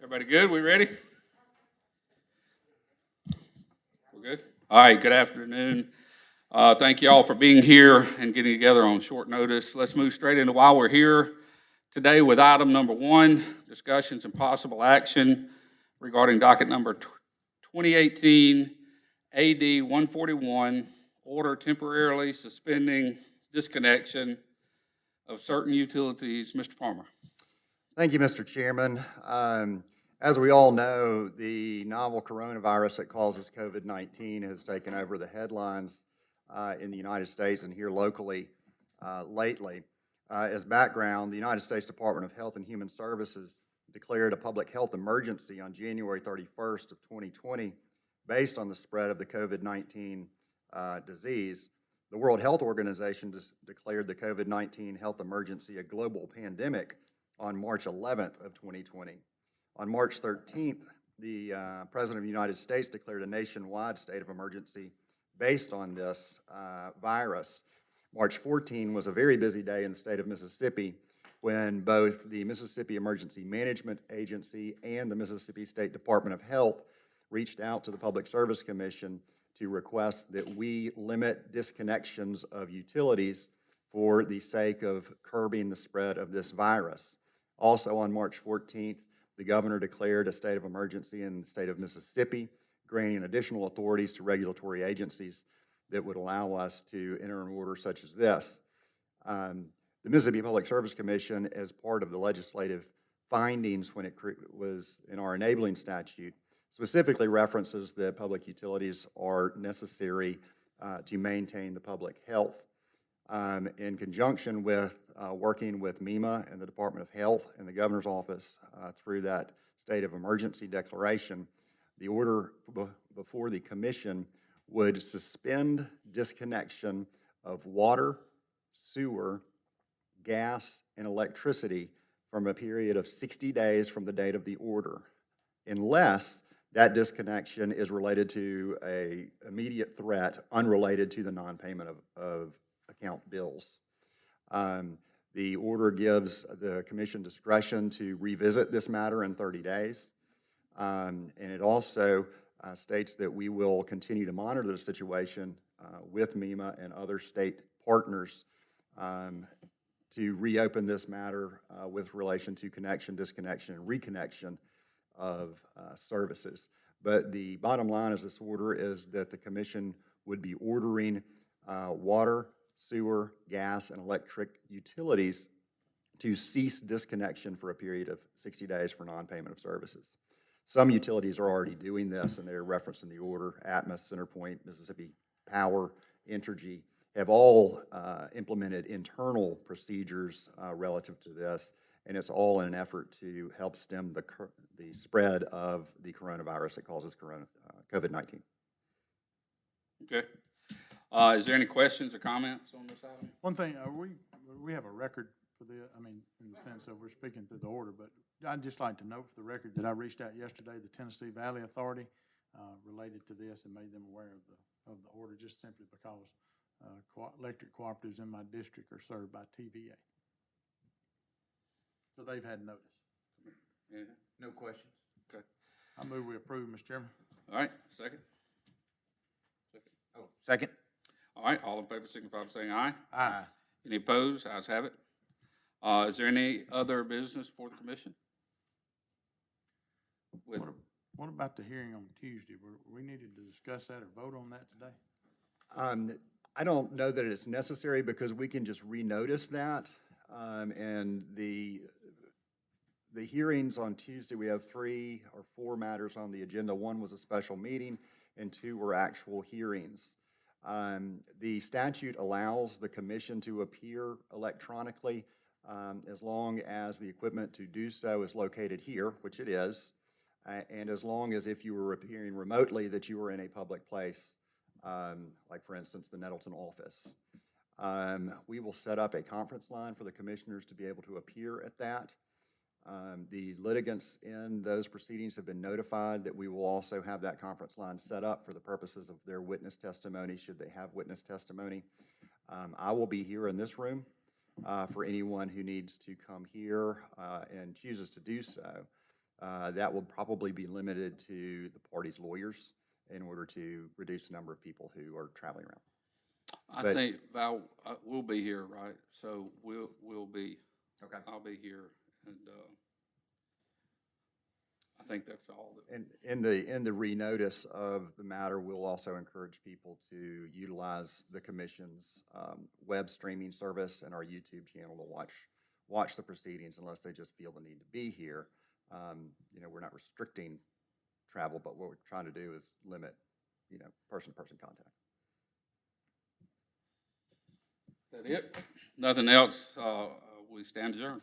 Everybody good? We ready? We're good? All right, good afternoon. Thank you all for being here and getting together on short notice. Let's move straight into why we're here today with item number 1, discussions and possible action regarding docket number 2018 AD 141, order temporarily suspending disconnection of certain utilities. Mr. Farmer. Thank you, Mr. Chairman. As we all know, the novel coronavirus that causes COVID-19 has taken over the headlines in the United States and here locally lately. As background, the United States Department of Health and Human Services declared a public health emergency on January 31st of 2020 based on the spread of the COVID-19 disease. The World Health Organization declared the COVID-19 health emergency a global pandemic on March 11th of 2020. On March 13th, the President of the United States declared a nationwide state of emergency based on this virus. March 14 was a very busy day in the state of Mississippi when both the Mississippi Emergency Management Agency and the Mississippi State Department of Health reached out to the Public Service Commission to request that we limit disconnections of utilities for the sake of curbing the spread of this virus. Also on March 14th, the governor declared a state of emergency in the state of Mississippi, granting additional authorities to regulatory agencies that would allow us to enter an order such as this. The Mississippi Public Service Commission, as part of the legislative findings when it was in our enabling statute, specifically references that public utilities are necessary to maintain the public health. In conjunction with working with MEMA and the Department of Health and the Governor's Office through that state of emergency declaration, the order before the Commission would suspend disconnection of water, sewer, gas, and electricity from a period of 60 days from the date of the order, unless that disconnection is related to an immediate threat unrelated to the non-payment of account bills. The order gives the Commission discretion to revisit this matter in 30 days. And it also states that we will continue to monitor the situation with MEMA and other state partners to reopen this matter with relation to connection, disconnection, and reconnection of services. But the bottom line of this order is that the Commission would be ordering water, sewer, gas, and electric utilities to cease disconnection for a period of 60 days for non-payment of services. Some utilities are already doing this, and they're referenced in the order. Atmos, CenterPoint, Mississippi Power, Entergy have all implemented internal procedures relative to this, and it's all in an effort to help stem the spread of the coronavirus that causes COVID-19. Okay. Is there any questions or comments on this item? One thing, we have a record for the, in the sense of we're speaking through the order, but I'd just like to note for the record that I reached out yesterday to the Tennessee Valley Authority related to this and made them aware of the order, just simply because electric cooperatives in my district are served by TVA. So they've had notice. Yeah. No questions. Okay. I move we approve, Mr. Chairman. All right, second. Second. All right, all in favor signify by saying aye. Aye. Any opposed? Ayes have it. Is there any other business for the Commission? What about the hearing on Tuesday? We needed to discuss that or vote on that today? I don't know that it's necessary because we can just renotice that. And the hearings on Tuesday, we have 3 or 4 matters on the agenda. 1 was a special meeting and 2 were actual hearings. The statute allows the Commission to appear electronically as long as the equipment to do so is located here, which it is, and as long as if you were appearing remotely that you were in a public place, like for instance the Nettleton office. We will set up a conference line for the commissioners to be able to appear at that. The litigants in those proceedings have been notified that we will also have that conference line set up for the purposes of their witness testimony, should they have witness testimony. I will be here in this room for anyone who needs to come here and chooses to do so. That will probably be limited to the party's lawyers in order to reduce the number of people who are traveling around. I But- think Val, we'll be here, right? So we'll be, Okay. I'll be here, and, I think that's all that. And in the renotice of the matter, we'll also encourage people to utilize the commission's web streaming service and our YouTube channel to watch the proceedings unless they just feel the need to be here. You know, we're not restricting travel, but what we're trying to do is limit, you know, person-to-person contact. That it? Nothing else, we stand adjourned.